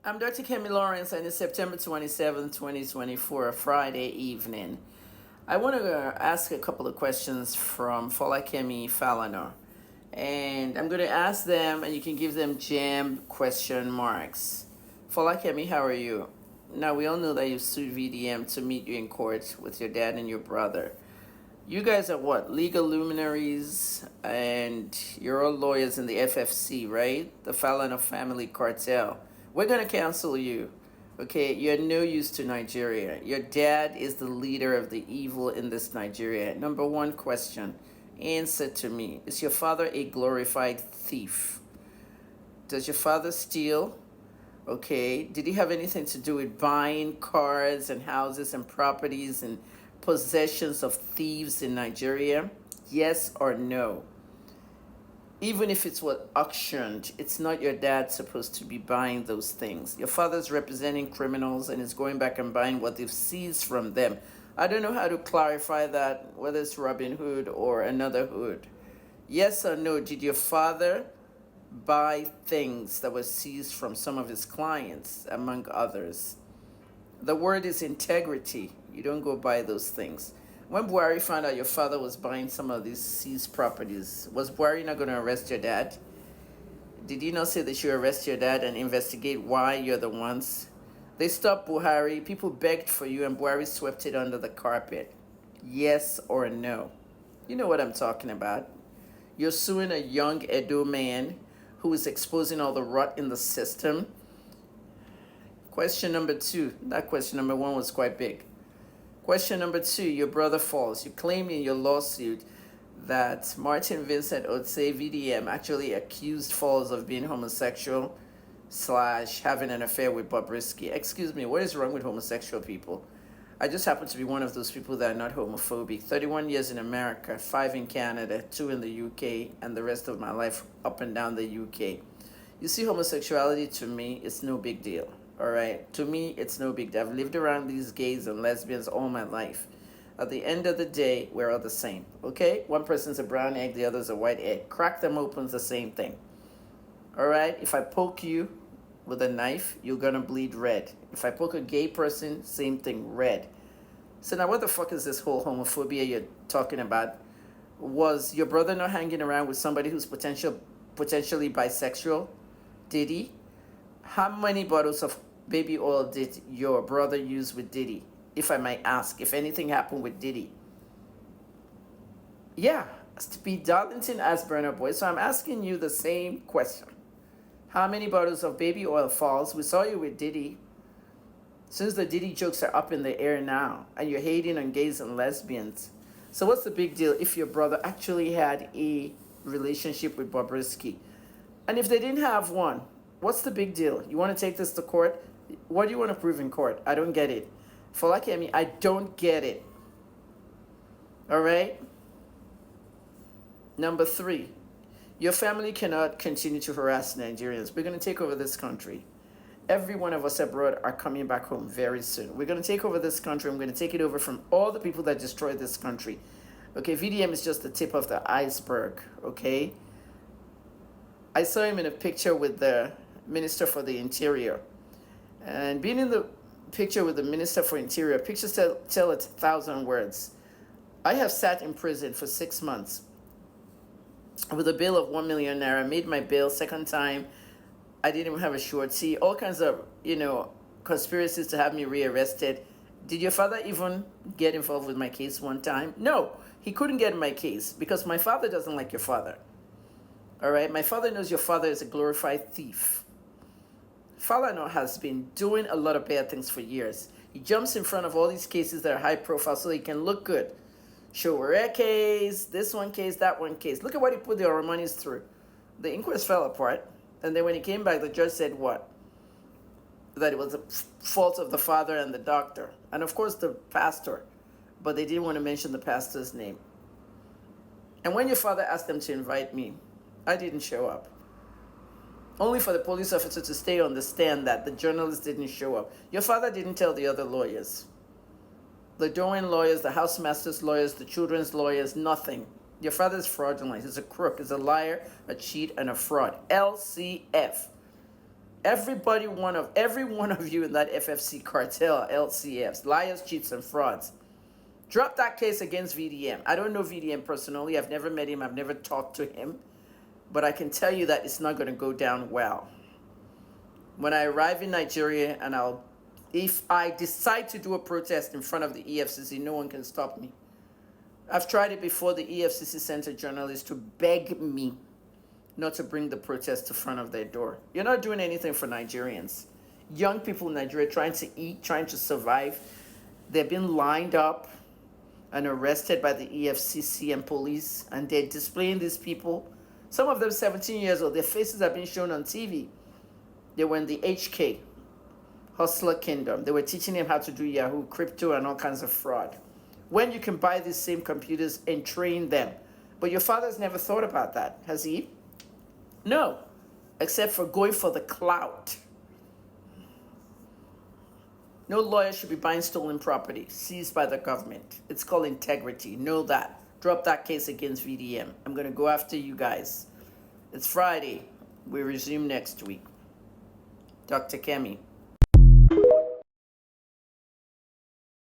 I'm Dr. Kemi Lawrence, and it's September 27th, 2024, a Friday evening. I want to ask a couple of questions from Folakemi Falana. And I'm going to ask them, and you can give them jam question marks. Folakemi, how are you? Now, we all know that you sued VDM to meet you in court with your dad and your brother. You guys are what? Legal luminaries, and you're all lawyers in the FFC, right? The Falana family cartel. We're going to cancel you. Okay, you're no use to Nigeria. Your dad is the leader of the evil in this Nigeria. Number one question, answer to me. Is your father a glorified thief? Does your father steal? Okay, did he have anything to do with buying cars and houses and properties and possessions of thieves in Nigeria? Yes or no? Even if it's what auctioned, it's not your dad supposed to be buying those things. Your father's representing criminals and is going back and buying what they've seized from them. I don't know how to clarify that, whether it's Robin Hood or another Hood. Yes or no, did your father buy things that were seized from some of his clients, among others? The word is integrity. You don't go buy those things. When Buhari found out your father was buying some of these seized properties, was Buhari not going to arrest your dad? Did he not say they should arrest your dad and investigate why you're the ones? They stopped Buhari, people begged for you, and Buhari swept it under the carpet. Yes or no? You know what I'm talking about. You're suing a young Edo man who is exposing all the rot in the system. Question number two. That question number one was quite big. Question number two, your brother falls. You claim in your lawsuit that Martin Vincent Otse, VDM, actually accused Falls of being homosexual slash having an affair with Bobrisky. Excuse me, what is wrong with homosexual people? I just happen to be one of those people that are not homophobic. 31 years in America, 5 in Canada, 2 in the UK, and the rest of my life up and down the UK. You see, homosexuality to me is no big deal. All right. To me, it's no big deal. I've lived around these gays and lesbians all my life. At the end of the day, we're all the same. Okay? One person's a brown egg, the other's a white egg. Crack them open, it's the same thing. All right? If I poke you with a knife, you're going to bleed red. If I poke a gay person, same thing, red. So now what the fuck is this whole homophobia you're talking about? Was your brother not hanging around with somebody who's potentially bisexual? Did he? How many bottles of baby oil did your brother use with Diddy? If I might ask, if anything happened with Diddy. Yeah, Speed Darlington asked Burner Boy. So I'm asking you the same question. How many bottles of baby oil falls? We saw you with Diddy. Since the Diddy jokes are up in the air now, and you're hating on gays and lesbians. So what's the big deal if your brother actually had a relationship with Bobrisky? And if they didn't have one, what's the big deal? You want to take this to court? What do you want to prove in court? I don't get it. Folakemi, I don't get it. All right? Number three, your family cannot continue to harass Nigerians. We're going to take over this country. Every one of us abroad are coming back home very soon. We're going to take over this country. I'm going to take it over from all the people that destroyed this country. Okay, VDM is just the tip of the iceberg, okay? I saw him in a picture with the Minister for the Interior. And being in the picture with the Minister for Interior, pictures tell 1,000 words. I have sat in prison for 6 months with a bail of 1 million naira, made my bail second time. I didn't even have a surety, all kinds of, conspiracies to have me rearrested. Did your father even get involved with my case one time? No, he couldn't get in my case because my father doesn't like your father. All right, my father knows your father is a glorified thief. Falana has been doing a lot of bad things for years. He jumps in front of all these cases that are high profile so he can look good. Showere case, this one case, that one case. Look at what he put the Oromanis through. The inquest fell apart. And then when he came back, the judge said what? That it was the fault of the father and the doctor. And of course the pastor. But they didn't want to mention the pastor's name. And when your father asked them to invite me, I didn't show up. Only for the police officer to stay on the stand that the journalist didn't show up. Your father didn't tell the other lawyers. The Doan lawyers, the housemaster's lawyers, the children's lawyers, nothing. Your father's fraudulent. He's a crook. He's a liar, a cheat, and a fraud. LCF. Every one of you in that FFC cartel, LCFs, liars, cheats, and frauds, drop that case against VDM. I don't know VDM personally. I've never met him. I've never talked to him. But I can tell you that it's not going to go down well. When I arrive in Nigeria, and if I decide to do a protest in front of the EFCC, no one can stop me. I've tried it before. The EFCC sent a journalist to beg me not to bring the protest to front of their door. You're not doing anything for Nigerians. Young people in Nigeria trying to eat, trying to survive. They've been lined up and arrested by the EFCC and police, and they're displaying these people. Some of them 17 years old. Their faces are being shown on TV. They were in the HK, Hustler Kingdom. They were teaching them how to do Yahoo, crypto, and all kinds of fraud. When you can buy these same computers and train them. But your father's never thought about that, has he? No, except for going for the clout. No lawyer should be buying stolen property seized by the government. It's called integrity. Know that. Drop that case against VDM. I'm going to go after you guys. It's Friday. We resume next week. Dr. Kemi.